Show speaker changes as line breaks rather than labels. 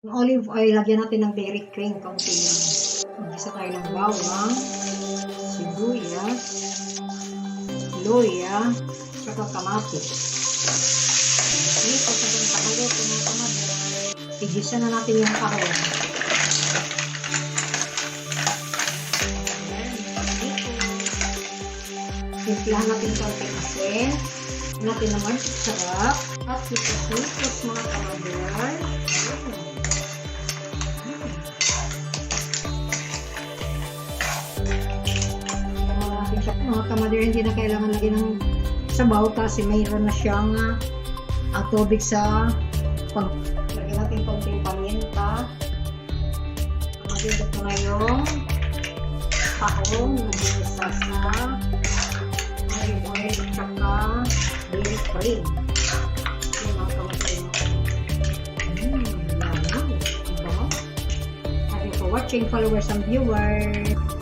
Yung olive oil, lagyan natin ng dairy cream, kaunti lang. Mag-isa tayo ng bawang, sibuyas, luya, saka kamatis. Okay, pagkabang kahalo, igisa na natin yung kahalo. Simplahan natin konting asin. Natin naman sarap. At sipos mga kamadyar. Mga kamadyar, hindi na kailangan lagyan ng sabaw kasi mayroon na siyang tubig sa pag. Lagyan natin konting paminta. Magigit ko na yung tahong na ginisa sa olive oil at saka dairy cream. Yung mga kamatay mo. Yummy. Thank you for watching, followers and viewers.